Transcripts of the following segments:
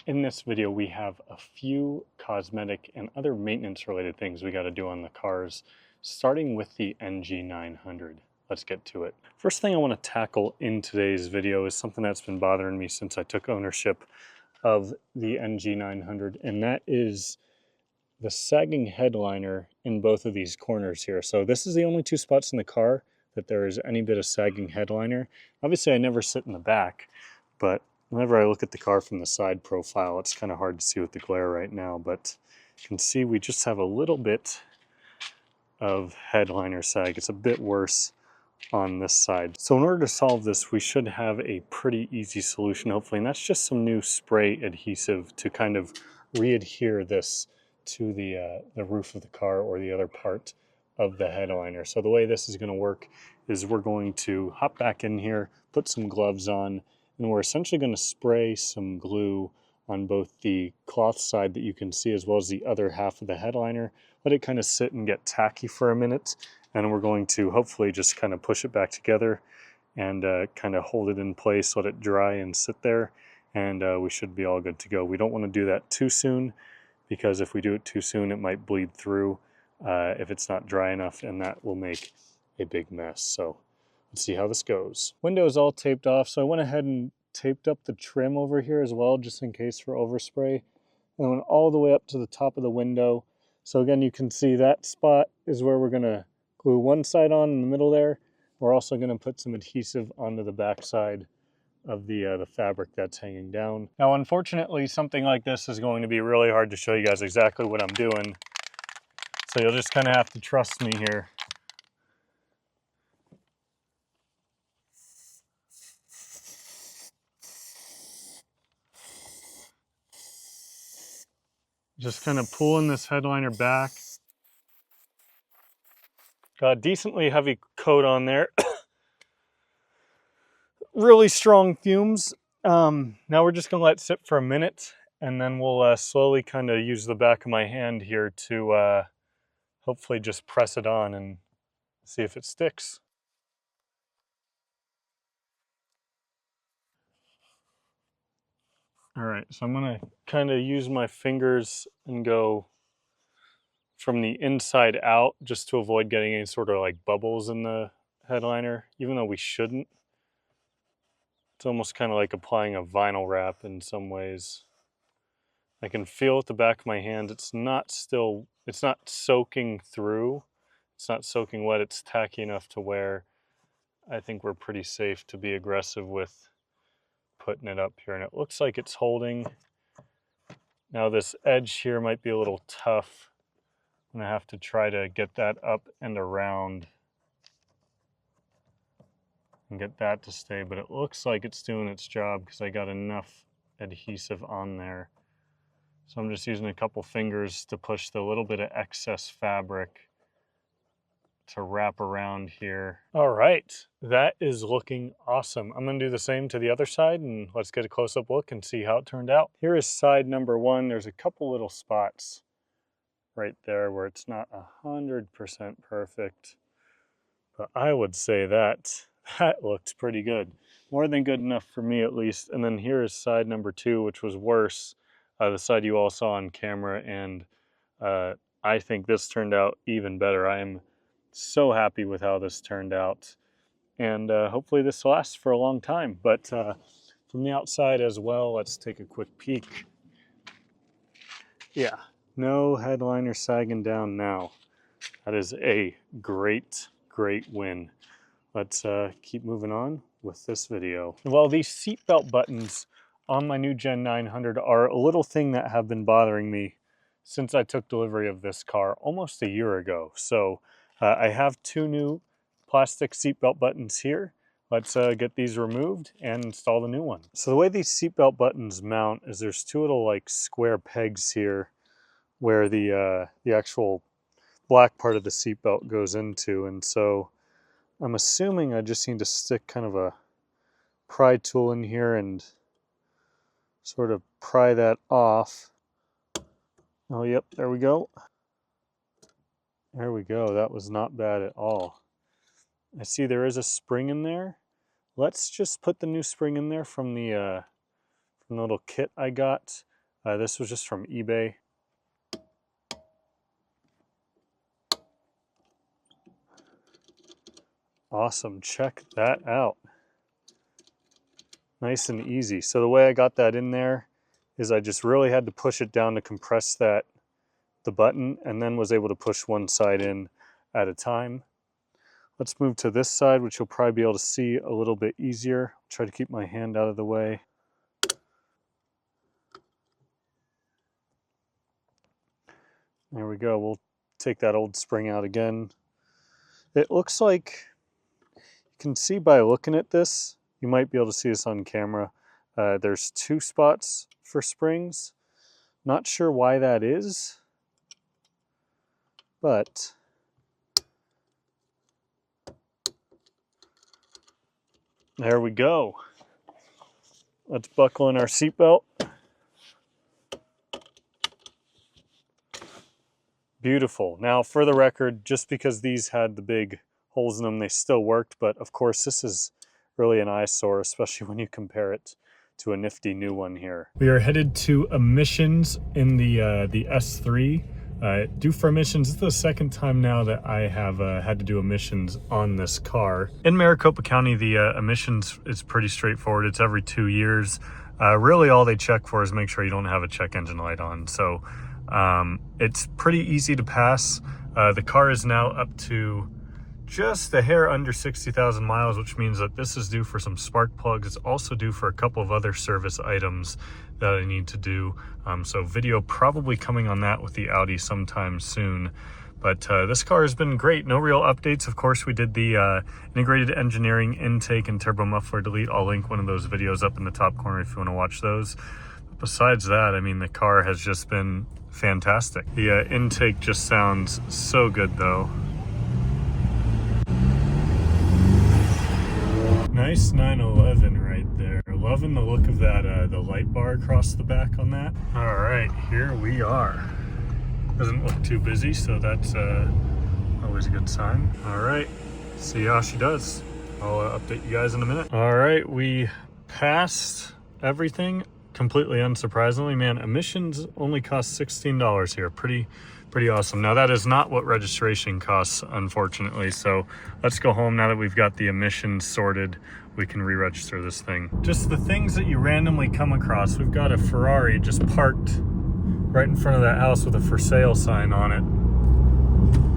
In this video, we have a few cosmetic and other maintenance related things we got to do on the cars, starting with the NG900. Let's get to it. First thing I want to tackle in today's video is something that's been bothering me since I took ownership of the NG900, and that is the sagging headliner in both of these corners here. So this is the only two spots in the car that there is any bit of sagging headliner. Obviously I never sit in the back, but whenever I look at the car from the side profile, it's kind of hard to see with the glare right now, but you can see we just have a little bit of headliner sag. It's a bit worse on this side. So in order to solve this, we should have a pretty easy solution, hopefully, and that's just some new spray adhesive to kind of re-adhere this to the roof of the car or the other part of the headliner. So the way this is going to work is we're going to hop back in here, put some gloves on, and we're essentially going to spray some glue on both the cloth side that you can see as well as the other half of the headliner. Let it kind of sit and get tacky for a minute, and we're going to hopefully just kind of push it back together and kind of hold it in place, let it dry and sit there, and we should be all good to go. We don't want to do that too soon, because if we do it too soon, it might bleed through if it's not dry enough, and that will make a big mess. So let's see how this goes. Window is all taped off, so I went ahead and taped up the trim over here as well, just in case for overspray, and I went all the way up to the top of the window. So again, you can see that spot is where we're going to glue one side on in the middle there. We're also going to put some adhesive onto the back side of the fabric that's hanging down. Now, unfortunately, something like this is going to be really hard to show you guys exactly what I'm doing. So you'll just kind of have to trust me here. Just kind of pulling this headliner back. Got a decently heavy coat on there. Really strong fumes. Now we're just gonna let it sit for a minute, and then we'll slowly kind of use the back of my hand here to hopefully just press it on and see if it sticks. All right, so I'm gonna kind of use my fingers and go from the inside out just to avoid getting any sort of like bubbles in the headliner, even though we shouldn't. It's almost kind of like applying a vinyl wrap in some ways. I can feel at the back of my hand, it's not soaking through. It's not soaking wet, it's tacky enough to where I think we're pretty safe to be aggressive with putting it up here. And it looks like it's holding. Now this edge here might be a little tough. I'm gonna have to try to get that up and around and get that to stay, but it looks like it's doing its job because I got enough adhesive on there. So I'm just using a couple fingers to push the little bit of excess fabric to wrap around here. All right, that is looking awesome. I'm gonna do the same to the other side, and let's get a close-up look and see how it turned out. Here is side number one. There's a couple little spots right there where it's not 100% perfect, but I would say that looked pretty good. More than good enough for me, at least. And then here is side number two, which was worse. The side you all saw on camera, and I think this turned out even better. I am so happy with how this turned out, and hopefully this lasts for a long time. But from the outside as well, let's take a quick peek. Yeah, no headliner sagging down now. That is a great win. Let's keep moving on with this video. Well, these seatbelt buttons on my new Gen 900 are a little thing that have been bothering me since I took delivery of this car almost a year ago. So I have two new plastic seatbelt buttons here. Let's get these removed and install the new one. So the way these seatbelt buttons mount is there's two little like square pegs here where the actual black part of the seatbelt goes into, and so I'm assuming I just need to stick kind of a pry tool in here and sort of pry that off. Oh, yep, there we go. There we go. That was not bad at all. I see there is a spring in there. Let's just put the new spring in there from the little kit I got. This was just from eBay. Awesome, check that out. Nice and easy. So the way I got that in there is I just really had to push it down to compress the button, and then was able to push one side in at a time. Let's move to this side, which you'll probably be able to see a little bit easier. Try to keep my hand out of the way. There we go. We'll take that old spring out again. It looks like, you can see by looking at this, you might be able to see this on camera. There's 2 spots for springs. Not sure why that is, but there we go. Let's buckle in our seatbelt. Beautiful. Now, for the record, just because these had the big holes in them, they still worked, but of course this is really an eyesore, especially when you compare it to a nifty new one here. We are headed to emissions in the S3. Due for emissions, this is the second time now that I have had to do emissions on this car. In Maricopa County, the emissions is pretty straightforward. It's every 2 years. Really all they check for is make sure you don't have a check engine light on. So it's pretty easy to pass. The car is now up to just a hair under 60,000 miles, which means that this is due for some spark plugs. It's also due for a couple of other service items that I need to do. So video probably coming on that with the Audi sometime soon. But this car has been great. No real updates. Of course, we did the integrated engineering intake and turbo muffler delete. I'll link one of those videos up in the top corner if you want to watch those. But besides that, I mean, the car has just been fantastic. The intake just sounds so good though. Nice 911 right there. Loving the look of that, the light bar across the back on that. All right, here we are. Doesn't look too busy, so that's always a good sign. All right, see how she does. I'll update you guys in a minute. All right, we passed everything. Completely unsurprisingly, man, emissions only cost $16 here. Pretty awesome. Now that is not what registration costs, unfortunately. So let's go home now that we've got the emissions sorted. We can re-register this thing. Just the things that you randomly come across. We've got a Ferrari just parked right in front of that house with a for sale sign on it.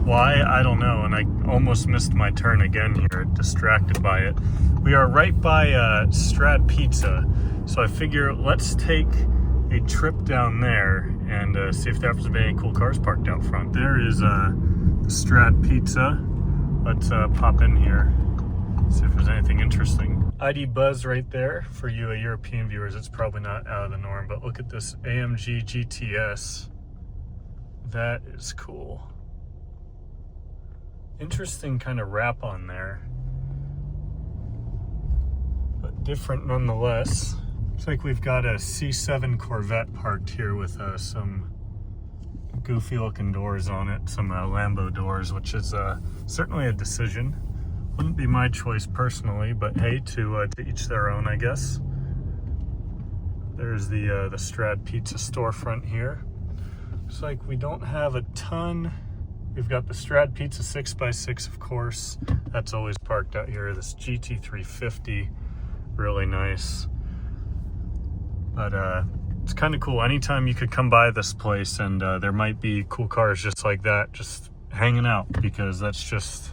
Why? I don't know. And I almost missed my turn again here, distracted by it. We are right by Strad Pizza. So I figure let's take a trip down there and see if there happens to be any cool cars parked out front. There is the Strad Pizza. Let's pop in here, see if there's anything interesting. ID Buzz right there for you European viewers. It's probably not out of the norm, but look at this AMG GTS. That is cool. Interesting kind of wrap on there, but different nonetheless. Looks like we've got a C7 Corvette parked here with some goofy looking doors on it, some Lambo doors, which is certainly a decision. Wouldn't be my choice personally, but hey, to each their own, I guess. There's the Strad Pizza storefront here. Looks like we don't have a ton. We've got the Strad Pizza 6x6, of course. That's always parked out here. This GT350, really nice. But it's kind of cool. Anytime you could come by this place and there might be cool cars just like that, just hanging out, because that's just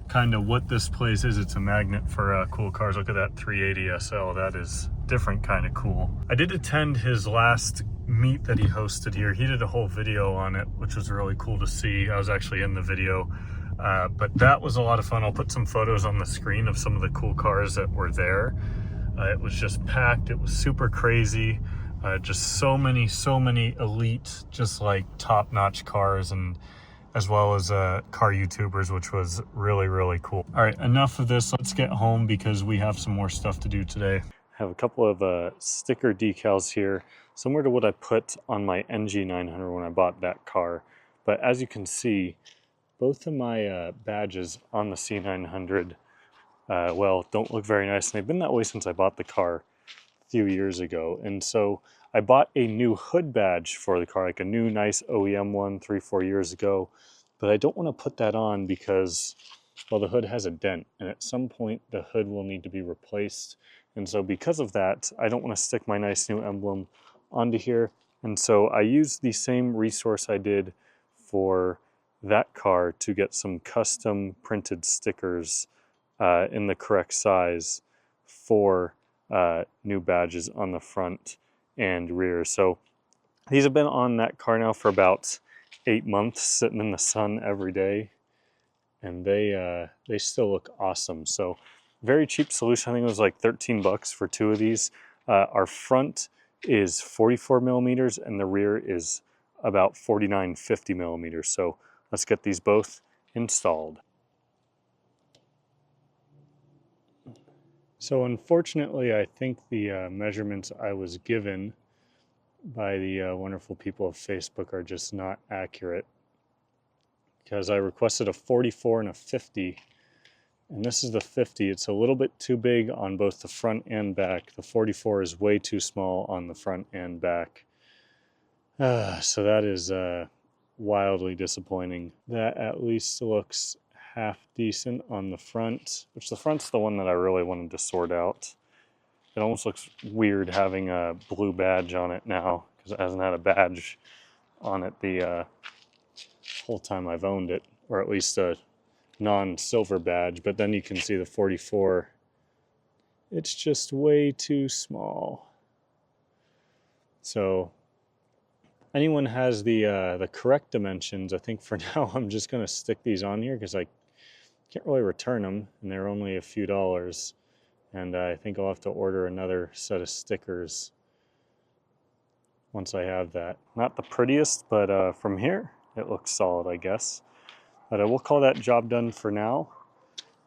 kind of what this place is. It's a magnet for cool cars. Look at that 380 SL. That is different kind of cool. I did attend his last meet that he hosted here. He did a whole video on it, which was really cool to see. I was actually in the video, but that was a lot of fun. I'll put some photos on the screen of some of the cool cars that were there. It was just packed. It was super crazy. Just so many elite, just like top-notch cars, and as well as car YouTubers, which was really cool. All right, enough of this. Let's get home because we have some more stuff to do today. I have a couple of sticker decals here, similar to what I put on my NG900 when I bought that car. But as you can see, both of my badges on the C900 well, don't look very nice, and they've been that way since I bought the car few years ago. And so I bought a new hood badge for the car, like a new nice OEM one 3-4 years ago. But I don't want to put that on because, well, the hood has a dent, and at some point the hood will need to be replaced. And so because of that, I don't want to stick my nice new emblem onto here. And so I used the same resource I did for that car to get some custom printed stickers in the correct size for new badges on the front and rear. So these have been on that car now for about 8 months, sitting in the sun every day, and they still look awesome. So very cheap solution. I think it was like 13 bucks for 2 of these. Our front is 44 millimeters and the rear is about 49-50 millimeters. So let's get these both installed. So unfortunately, I think the measurements I was given by the wonderful people of Facebook are just not accurate, because I requested a 44 and a 50, and this is the 50. It's a little bit too big on both the front and back. The 44 is way too small on the front and back. So that is wildly disappointing. That at least looks half decent on the front, which the front's the one that I really wanted to sort out. It almost looks weird having a blue badge on it now, because it hasn't had a badge on it the whole time I've owned it, or at least a non-silver badge. But then you can see the 44. It's just way too small. So anyone has the correct dimensions, I think for now I'm just going to stick these on here because I can't really return them, and they're only a few dollars. And I think I'll have to order another set of stickers once I have that. Not the prettiest, but from here it looks solid, I guess. But we'll call that job done for now,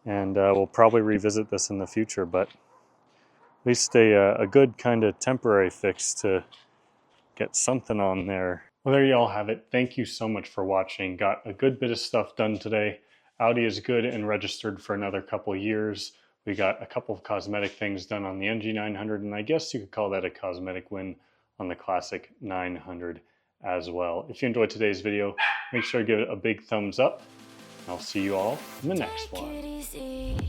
and we'll probably revisit this in the future, but at least a good kind of temporary fix to get something on there. Well, there you all have it. Thank you so much for watching. Got a good bit of stuff done today. Audi is good and registered for another couple years. We got a couple of cosmetic things done on the NG900, and I guess you could call that a cosmetic win on the classic 900 as well. If you enjoyed today's video, make sure to give it a big thumbs up. I'll see you all in the next one.